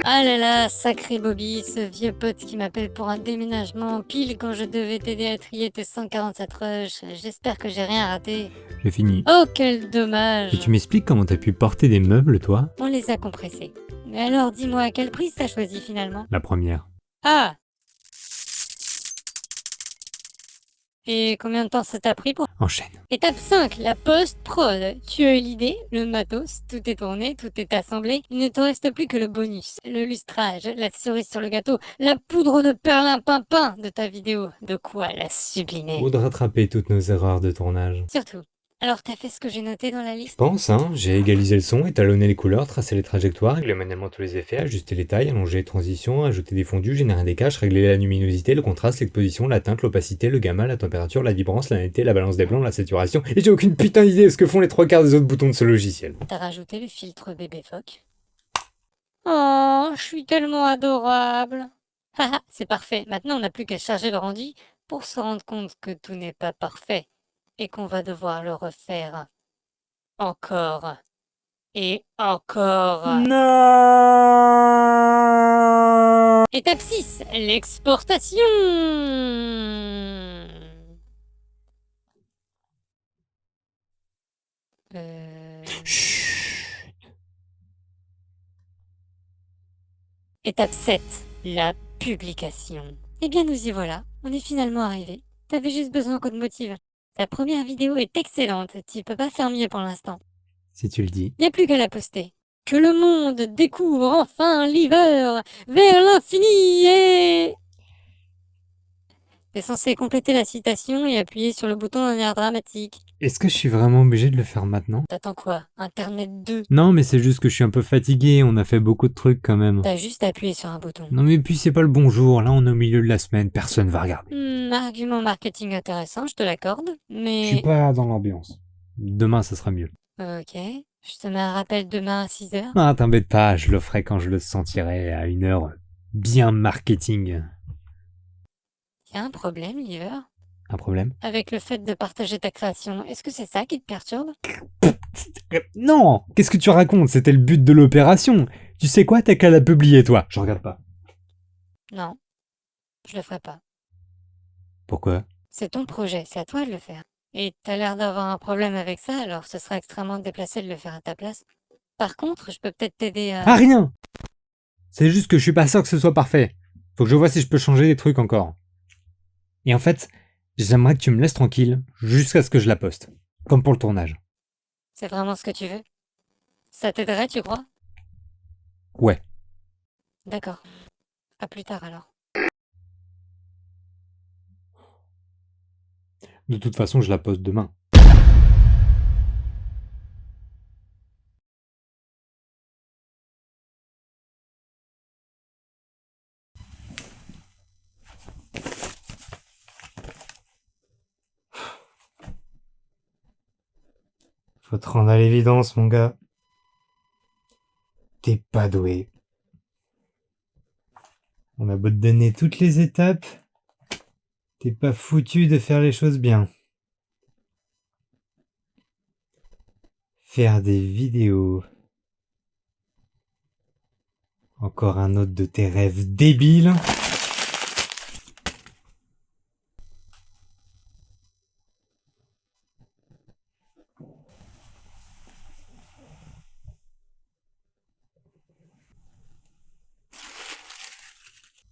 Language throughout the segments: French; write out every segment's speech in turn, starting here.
Ah là là, sacré Bobby, ce vieux pote qui m'appelle pour un déménagement, pile quand je devais t'aider à trier tes 147 rushs. J'espère que j'ai rien raté. J'ai fini. Oh, quel Et dommage! tu m'expliques comment t'as pu porter des meubles, toi? On les a compressés. Mais alors, dis-moi, quelle prise t'as choisi finalement? La première. Ah! Et combien de temps ça t'a pris pour... Enchaîne. Étape 5, la post-prod. Tu as eu l'idée, le matos, tout est tourné, tout est assemblé. Il ne te reste plus que le bonus, le lustrage, la cerise sur le gâteau, la poudre de perlimpinpin de ta vidéo. De quoi la sublimer. Ou de rattraper toutes nos erreurs de tournage. Surtout. Alors t'as fait ce que j'ai noté dans la Je liste? pense, hein. J'ai égalisé le son, étalonné les couleurs, tracé les trajectoires, réglé manuellement tous les effets, ajusté les tailles, allongé les transitions, ajouté des fondus, généré des caches, réglé la luminosité, le contraste, l'exposition, la teinte, l'opacité, le gamma, la température, la vibrance, la netteté, la balance des blancs, la saturation. Et j'ai aucune putain d'idée de ce que font les trois quarts des autres boutons de ce logiciel. T'as rajouté le filtre bébé phoque. Oh, je suis tellement adorable. Haha, c'est parfait. Maintenant, on n'a plus qu'à charger le rendu pour se rendre compte que tout n'est pas parfait et qu'on va devoir le refaire encore et encore. Non. Étape 6, l'exportation. Chut. Étape 7, la publication. Eh bien, nous y voilà. On est finalement arrivé. T'avais juste besoin qu'on te motive. Ta première vidéo est excellente. Tu peux pas faire mieux pour l'instant. Si tu le dis. Y a plus qu'à la poster. Que le monde découvre enfin Liver vers l'infini et... T'es censé compléter la citation et appuyer sur le bouton d'un air dramatique. Est-ce que je suis vraiment obligé de le faire maintenant? T'attends quoi? Internet 2? Non, mais c'est juste que je suis un peu fatigué, on a fait beaucoup de trucs quand même. T'as juste appuyé sur un bouton. Non mais puis c'est pas le bon jour, là on est au milieu de la semaine, personne va regarder. Argument marketing intéressant, je te l'accorde, Je mais... suis pas dans l'ambiance. Demain ça sera mieux. Ok, je te mets un rappel demain à 6h. Ah t'embête pas, je le ferai quand je le sentirai à une heure bien marketing. Y a un problème, Liver? Un problème? Avec le fait de partager ta création, est-ce que c'est ça qui te perturbe? Non! Qu'est-ce que tu racontes? C'était le but de l'opération. Tu sais quoi, t'as qu'à la publier toi. Je regarde pas. Non, je le ferai pas. Pourquoi? C'est ton projet, c'est à toi de le faire. Et t'as l'air d'avoir un problème avec ça, alors ce serait extrêmement déplacé de le faire à ta place. Par contre, je peux peut-être t'aider à... Ah rien! C'est juste que je suis pas sûr que ce soit parfait. Faut que je vois si je peux changer des trucs encore. Et en fait, j'aimerais que tu me laisses tranquille jusqu'à ce que je la poste. Comme pour le tournage. C'est vraiment ce que tu veux? Ça t'aiderait, tu crois? Ouais. D'accord. À plus tard alors. De toute façon, je la poste demain. Faut te rendre à l'évidence, mon gars. T'es pas doué. On a beau te donner toutes les étapes, t'es pas foutu de faire les choses bien. Faire des vidéos. Encore un autre de tes rêves débiles.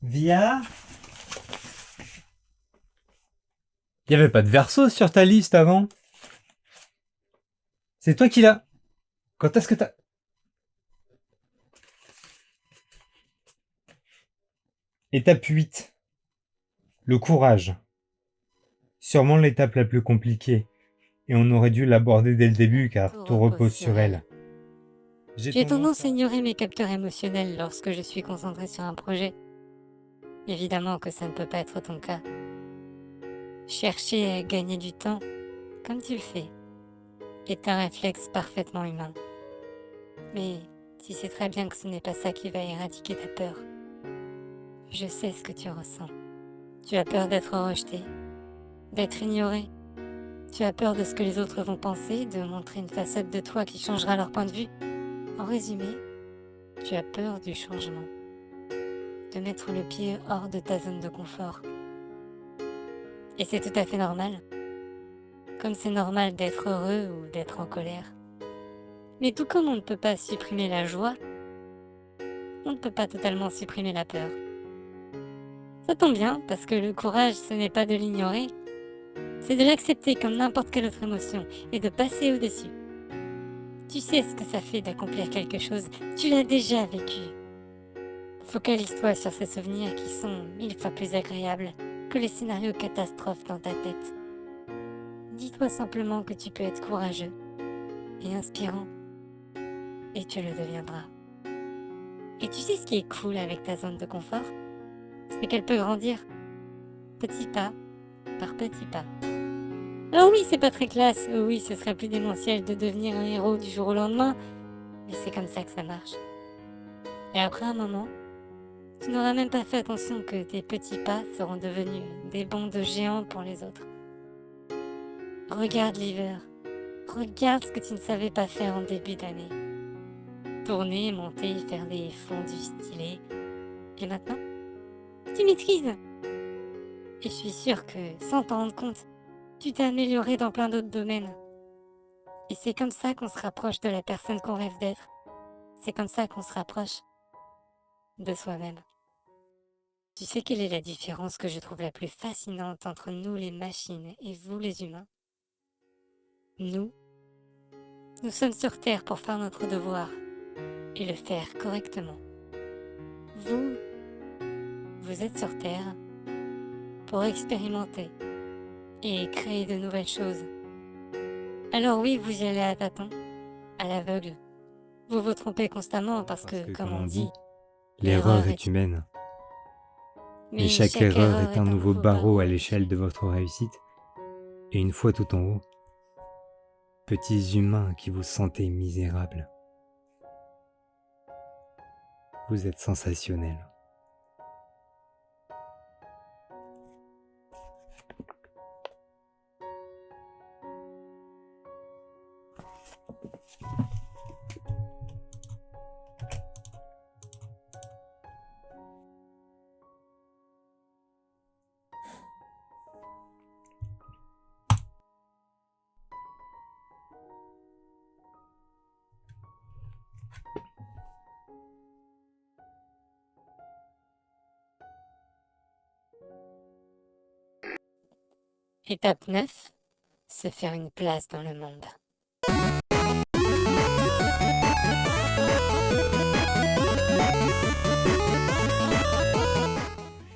Via? Y avait pas de verso sur ta liste avant? C'est toi qui l'as. Quand est-ce que t'as... Étape 8. Le courage. Sûrement l'étape la plus compliquée. Et on aurait dû l'aborder dès le début car tout repose sur elle. J'ai tendance à ignorer mes capteurs émotionnels lorsque je suis concentré sur un projet. Évidemment que ça ne peut pas être ton cas. Chercher à gagner du temps, comme tu le fais, est un réflexe parfaitement humain. Mais tu sais très bien que ce n'est pas ça qui va éradiquer ta peur. Je sais ce que tu ressens. Tu as peur d'être rejeté, d'être ignoré. Tu as peur de ce que les autres vont penser, de montrer une facette de toi qui changera leur point de vue. En résumé, Tu as peur du changement, de mettre le pied hors de ta zone de confort. Et c'est tout à fait normal, comme c'est normal d'être heureux ou d'être en colère. Mais tout comme on ne peut pas supprimer la joie, on ne peut pas totalement supprimer la peur. Ça tombe bien, parce que le courage, ce n'est pas de l'ignorer, c'est de l'accepter comme n'importe quelle autre émotion et de passer au-dessus. Tu sais ce que ça fait d'accomplir quelque chose, tu l'as déjà vécu. Focalise-toi sur ces souvenirs qui sont 1000 fois plus agréables que les scénarios catastrophes dans ta tête. Dis-toi simplement que tu peux être courageux et inspirant, et tu le deviendras. Et tu sais ce qui est cool avec ta zone de confort? C'est qu'elle peut grandir, petit pas par petit pas. Alors oui, c'est pas très classe, oui, ce serait plus démentiel de devenir un héros du jour au lendemain, mais c'est comme ça que ça marche. Et après un moment, tu n'auras même pas fait attention que tes petits pas seront devenus des bonds de géants pour les autres. Regarde l'hiver, regarde ce que tu ne savais pas faire en début d'année. Tourner, monter, faire des fondus stylés. Et maintenant, tu maîtrises. Et je suis sûre que, sans t'en rendre compte, tu t'es amélioré dans plein d'autres domaines. Et c'est comme ça qu'on se rapproche de la personne qu'on rêve d'être. C'est comme ça qu'on se rapproche de soi-même. Tu sais quelle est la différence que je trouve la plus fascinante entre nous les machines et vous les humains? Nous sommes sur Terre pour faire notre devoir et le faire correctement. Vous êtes sur Terre pour expérimenter et créer de nouvelles choses. Alors oui, vous y allez à tâtons, à l'aveugle. Vous vous trompez constamment parce que, comme on dit, l'erreur est humaine. Mais chaque erreur est un nouveau barreau à l'échelle de votre réussite. Et une fois tout en haut, petits humains qui vous sentez misérables, vous êtes sensationnels. Étape 9, se faire une place dans le monde.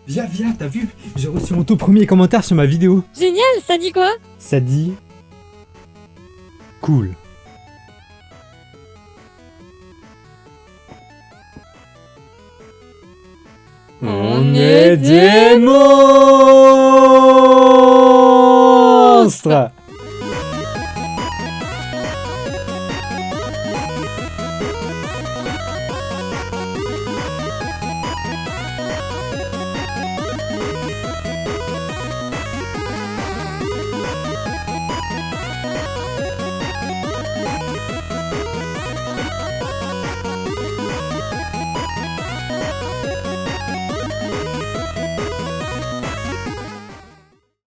Viens, t'as vu? J'ai reçu mon tout premier commentaire sur ma vidéo. Génial, ça dit quoi? Ça dit... cool. On est des monstres!